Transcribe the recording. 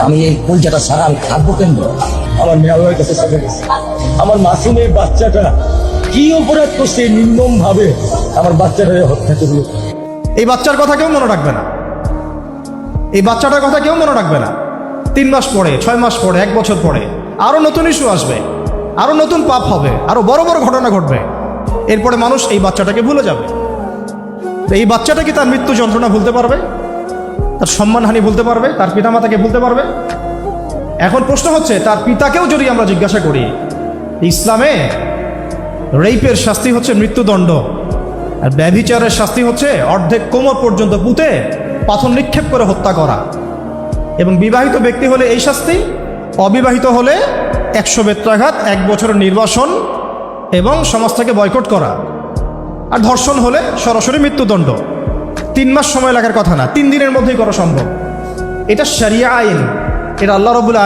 আমি এই কলজাটা ছাড়া আমি থাকবো কেন? আমার মেয়ে আল্লাহর কাছে চলে গেছে। আমার মাসুমের বাচ্চাটা কি অপরাধ করছে নির্মম ভাবে আমার বাচ্চাটাকে হত্যা করলো। এই বাচ্চার কথা কেউ মনে রাখবে না, এই বাচ্চাটার কথা কেউ মনে রাখবে না। 3 মাস পরে, 6 মাস পরে, 1 বছর পরে আরো নতুন ইস্যু আসবে, আরো নতুন পাপ হবে, আরো বড় বড় ঘটনা ঘটবে। এরপরে মানুষ এই বাচ্চাটাকে ভুলে যাবে। এই বাচ্চাটা কি তার মৃত্যু যন্ত্রণা ভুলতে পারবে? তার সম্মানহানি ভুলতে পারবে? তার পিতামাতাকে ভুলতে পারবে? এখন প্রশ্ন হচ্ছে, তার পিতাকেও যদি আমরা জিজ্ঞাসা করি, ইসলামে রেপের শাস্তি হচ্ছে মৃত্যুদণ্ড, আর ব্যভিচারের শাস্তি হচ্ছে অর্ধেক কোমর পর্যন্ত পুঁতে পাথর নিক্ষেপ করে হত্যা করা। এবং বিবাহিত ব্যক্তি হলে এই শাস্তি, অবিবাহিত হলে 100 বেত্রাঘাত, 1 বছরের নির্বাসন এবং সমাজ থেকে বয়কট করা, আর ধর্ষণ হলে সরাসরি মৃত্যুদণ্ড। 3 মাস সময় লাগার কথা না, 3 দিনের মধ্যেই করা সম্ভব। এটা শরিয়া আইন, এটা আল্লাহ রাব্বুল